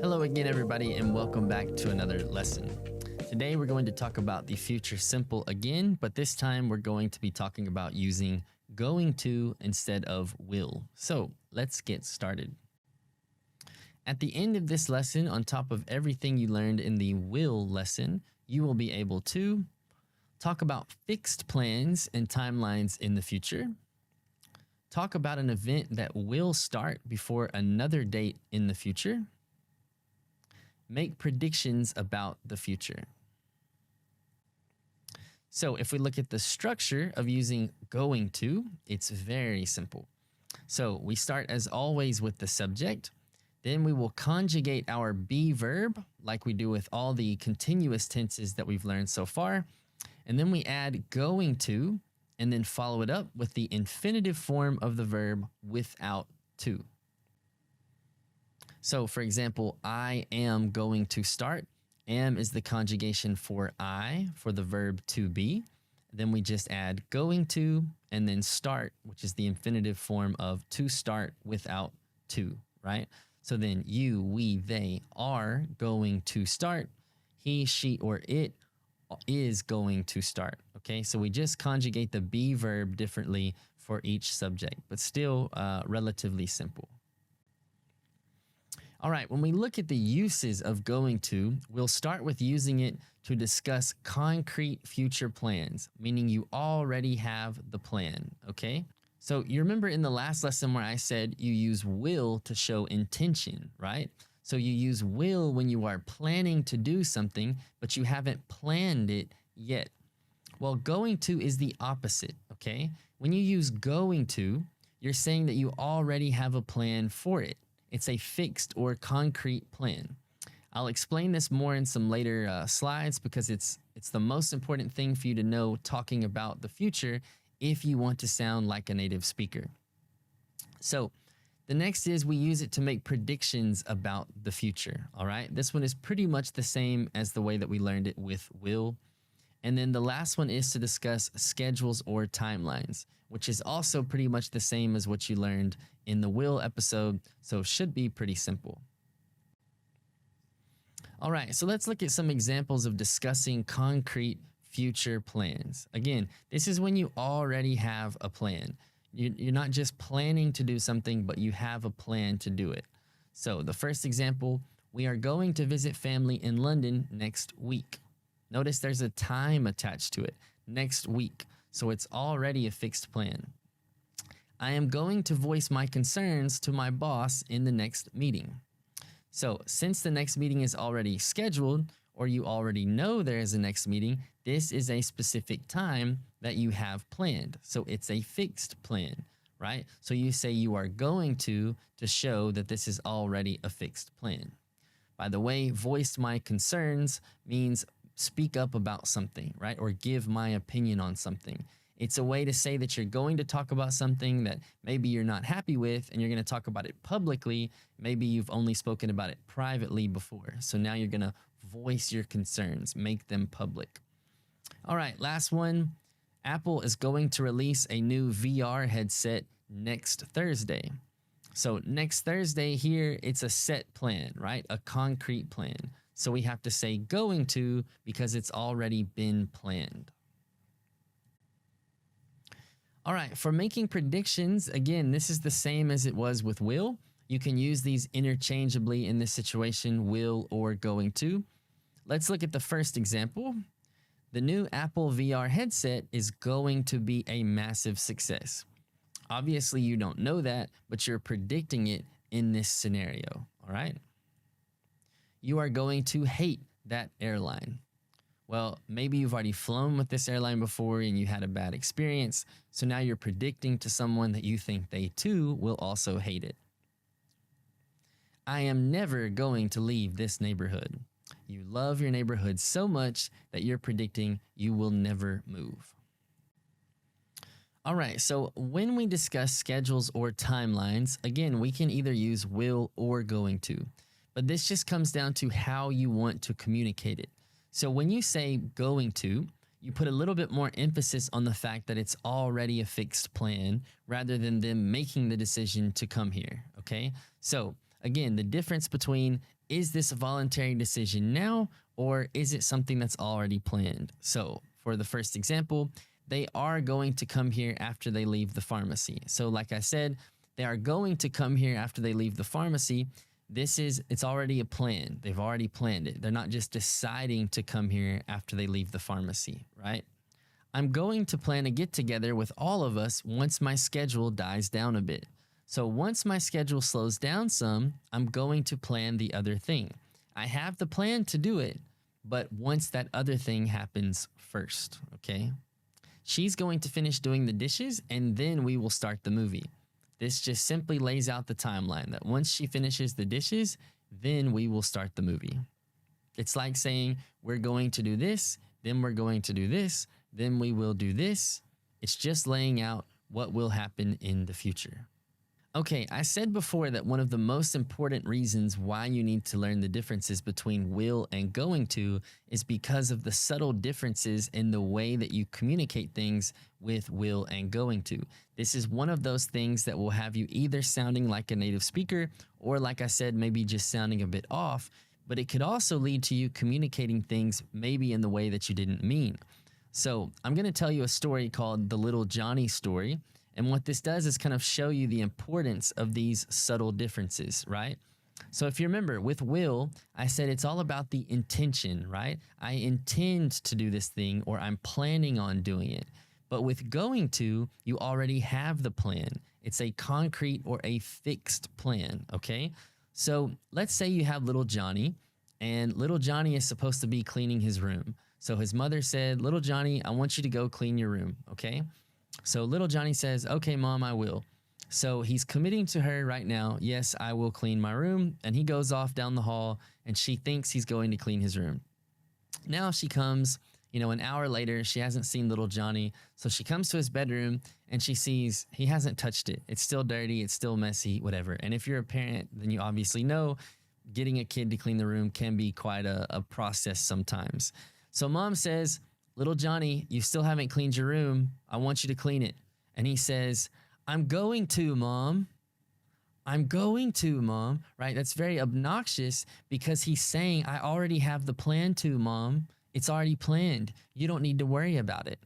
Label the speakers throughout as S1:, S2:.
S1: Hello again, everybody, and welcome back to another lesson. Today, we're going to talk about the future simple again, but this time we're going to be talking about using going to instead of will. So let's get started. At the end of this lesson, on top of everything you learned in the will lesson, you will be able to talk about fixed plans and timelines in the future, talk about an event that will start before another date in the future, make predictions about the future. So if we look at the structure of using going to, it's very simple. So we start as always with the subject. Then we will conjugate our be verb like we do with all the continuous tenses that we've learned so far. And then we add going to and then follow it up with the infinitive form of the verb without to. So for example, I am going to start. Am is the conjugation for I for the verb to be. Then we just add going to and then start, which is the infinitive form of to start without to, right? So then you, we, they are going to start. He, she, or it is going to start. Okay, so we just conjugate the be verb differently for each subject, but still relatively simple. All right, when we look at the uses of going to, we'll start with using it to discuss concrete future plans, meaning you already have the plan, okay? So you remember in the last lesson where I said you use will to show intention, right? So you use will when you are planning to do something, but you haven't planned it yet. Well, going to is the opposite, okay? When you use going to, you're saying that you already have a plan for it. It's a fixed or concrete plan. I'll explain this more in some later slides because it's the most important thing for you to know talking about the future if you want to sound like a native speaker. So the next is we use it to make predictions about the future, all right? This one is pretty much the same as the way that we learned it with will. And then the last one is to discuss schedules or timelines, which is also pretty much the same as what you learned in the will episode, so should be pretty simple. All right, so let's look at some examples of discussing concrete future plans. Again, this is when you already have a plan. You're not just planning to do something, but you have a plan to do it. So the first example, we are going to visit family in London next week. Notice there's a time attached to it, next week, so it's already a fixed plan. I am going to voice my concerns to my boss in the next meeting. So since the next meeting is already scheduled, or you already know there is a next meeting, this is a specific time that you have planned. So it's a fixed plan, right? So you say you are going to show that this is already a fixed plan. By the way, voice my concerns means speak up about something, right? Or give my opinion on something. It's a way to say that you're going to talk about something that maybe you're not happy with and you're going to talk about it publicly. Maybe you've only spoken about it privately before. So now you're going to voice your concerns, make them public. All right, last one. Apple is going to release a new VR headset next Thursday. So next Thursday here, it's a set plan, right? A concrete plan. So we have to say going to because it's already been planned. All right, for making predictions, again, this is the same as it was with will. You can use these interchangeably in this situation, will or going to. Let's look at the first example. The new Apple VR headset is going to be a massive success. Obviously, you don't know that, but you're predicting it in this scenario, all right? You are going to hate that airline. Well, maybe you've already flown with this airline before and you had a bad experience, so now you're predicting to someone that you think they too will also hate it. I am never going to leave this neighborhood. You love your neighborhood so much that you're predicting you will never move. All right, so when we discuss schedules or timelines, again, we can either use will or going to, but this just comes down to how you want to communicate it. So when you say going to, you put a little bit more emphasis on the fact that it's already a fixed plan rather than them making the decision to come here, okay? So again, the difference between is this a voluntary decision now, or is it something that's already planned? So, for the first example, they are going to come here after they leave the pharmacy. So, like I said, they are going to come here after they leave the pharmacy. It's already a plan. They've already planned it. They're not just deciding to come here after they leave the pharmacy, right? I'm going to plan a get together with all of us once my schedule dies down a bit. So once my schedule slows down some, I'm going to plan the other thing. I have the plan to do it, but once that other thing happens first, okay? She's going to finish doing the dishes and then we will start the movie. This just simply lays out the timeline that once she finishes the dishes, then we will start the movie. It's like saying, we're going to do this, then we're going to do this, then we will do this. It's just laying out what will happen in the future. Okay, I said before that one of the most important reasons why you need to learn the differences between will and going to is because of the subtle differences in the way that you communicate things with will and going to. This is one of those things that will have you either sounding like a native speaker or, like I said, maybe just sounding a bit off, but it could also lead to you communicating things maybe in the way that you didn't mean. So I'm going to tell you a story called the Little Johnny story. And what this does is kind of show you the importance of these subtle differences, right? So if you remember, with will, I said it's all about the intention, right? I intend to do this thing, or I'm planning on doing it. But with going to, you already have the plan. It's a concrete or a fixed plan, okay? So let's say you have little Johnny, and little Johnny is supposed to be cleaning his room. So his mother said, little Johnny, I want you to go clean your room, okay? So little Johnny says, okay, Mom, I will. So he's committing to her right now, yes, I will clean my room. And he goes off down the hall and she thinks he's going to clean his room. Now she comes, an hour later, she hasn't seen little Johnny. So she comes to his bedroom and she sees he hasn't touched it. It's still dirty. It's still messy, whatever. And if you're a parent, then you obviously know getting a kid to clean the room can be quite a process sometimes. So Mom says, little Johnny, you still haven't cleaned your room. I want you to clean it. And he says, I'm going to, Mom. I'm going to, Mom. Right? That's very obnoxious because he's saying, I already have the plan to, Mom. It's already planned. You don't need to worry about it.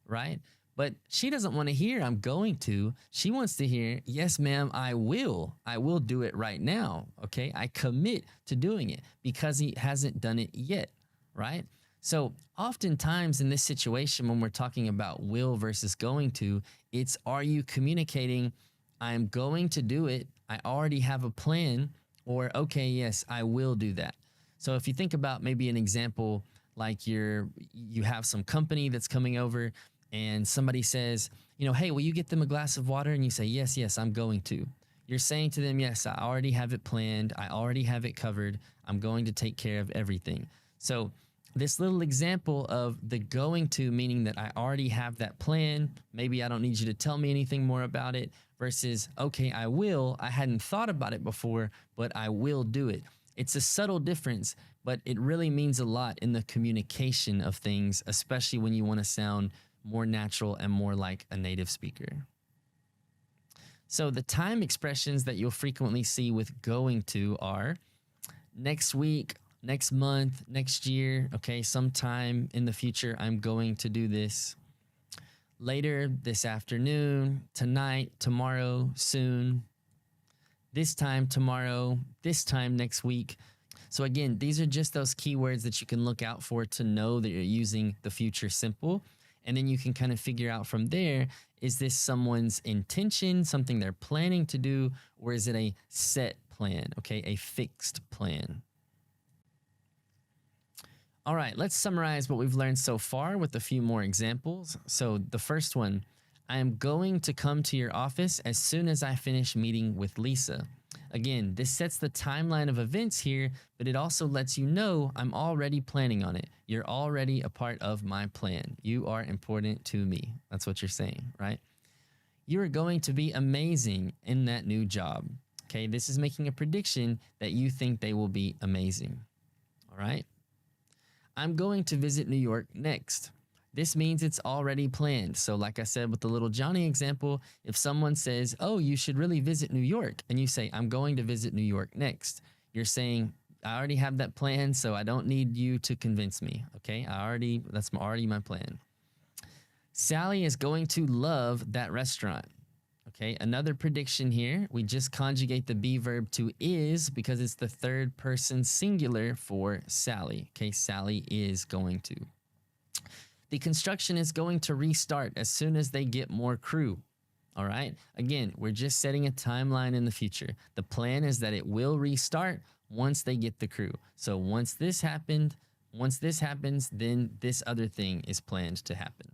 S1: Right? But she doesn't want to hear, I'm going to. She wants to hear, yes, ma'am, I will. I will do it right now. Okay? I commit to doing it because he hasn't done it yet. Right? So oftentimes in this situation, when we're talking about will versus going to, it's, are you communicating, I'm going to do it, I already have a plan, or okay, yes, I will do that. So if you think about maybe an example like you have some company that's coming over and somebody says, hey, will you get them a glass of water? And you say, yes, I'm going to. You're saying to them, yes, I already have it planned. I already have it covered. I'm going to take care of everything. So this little example of the going to, meaning that I already have that plan, maybe I don't need you to tell me anything more about it, versus, okay, I will, I hadn't thought about it before, but I will do it. It's a subtle difference, but it really means a lot in the communication of things, especially when you want to sound more natural and more like a native speaker. So the time expressions that you'll frequently see with going to are next week, next month, next year, okay, sometime in the future, I'm going to do this. Later, this afternoon, tonight, tomorrow, soon, this time tomorrow, this time next week. So again, these are just those keywords that you can look out for to know that you're using the future simple. And then you can kind of figure out from there, is this someone's intention, something they're planning to do, or is it a set plan, okay, a fixed plan? All right, let's summarize what we've learned so far with a few more examples. So the first one, I am going to come to your office as soon as I finish meeting with Lisa. Again, this sets the timeline of events here, but it also lets you know I'm already planning on it. You're already a part of my plan. You are important to me. That's what you're saying, right? You are going to be amazing in that new job. Okay, this is making a prediction that you think they will be amazing. All right? I'm going to visit New York next. This means it's already planned. So like I said with the little Johnny example, if someone says, oh, you should really visit New York, and you say, I'm going to visit New York next, you're saying, I already have that plan, so I don't need you to convince me. Okay, that's already my plan. Sally is going to love that restaurant. Okay, another prediction here. We just conjugate the be verb to is because it's the third person singular for Sally. Okay, Sally is going to. The construction is going to restart as soon as they get more crew. All right, again, we're just setting a timeline in the future. The plan is that it will restart once they get the crew. So once this happens, then this other thing is planned to happen.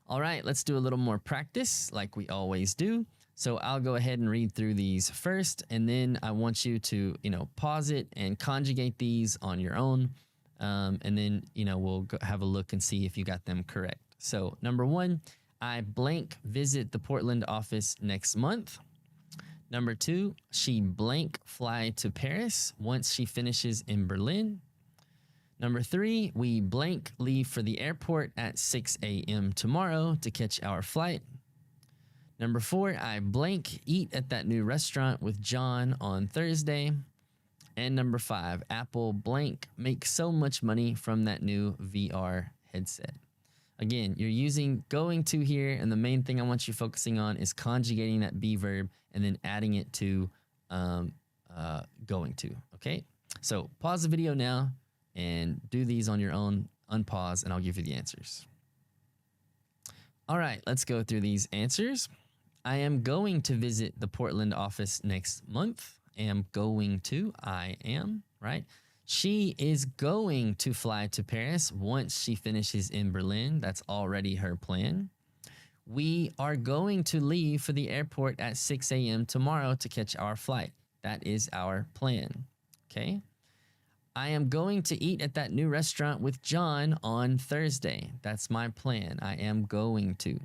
S1: All right, let's do a little more practice like we always do. So I'll go ahead and read through these first, and then I want you to, pause it and conjugate these on your own. And then, we'll have a look and see if you got them correct. So number 1, I blank visit the Portland office next month. Number 2, she blank fly to Paris once she finishes in Berlin. Number 3, we blank leave for the airport at 6 a.m. tomorrow to catch our flight. Number 4, I blank eat at that new restaurant with John on Thursday. And number 5, Apple blank make so much money from that new VR headset. Again, you're using going to here, and the main thing I want you focusing on is conjugating that be verb and then adding it to going to, okay? So pause the video now and do these on your own, unpause, and I'll give you the answers. All right, let's go through these answers. I am going to visit the Portland office next month. Am going to, I am, right? She is going to fly to Paris once she finishes in Berlin. That's already her plan. We are going to leave for the airport at 6 a.m. tomorrow to catch our flight. That is our plan, okay? I am going to eat at that new restaurant with John on Thursday. That's my plan. I am going to.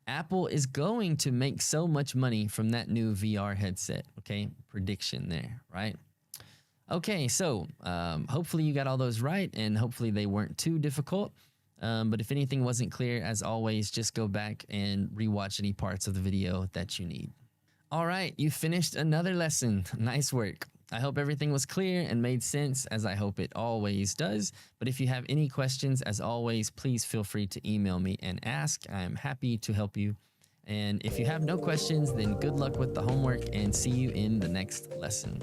S1: Apple is going to make so much money from that new VR headset. Okay, prediction there, right? Okay, so hopefully you got all those right, and hopefully they weren't too difficult. But if anything wasn't clear, as always, just go back and rewatch any parts of the video that you need. All right, you finished another lesson. Nice work. I hope everything was clear and made sense, as I hope it always does. But if you have any questions, as always, please feel free to email me and ask. I am happy to help you. And if you have no questions, then good luck with the homework and see you in the next lesson.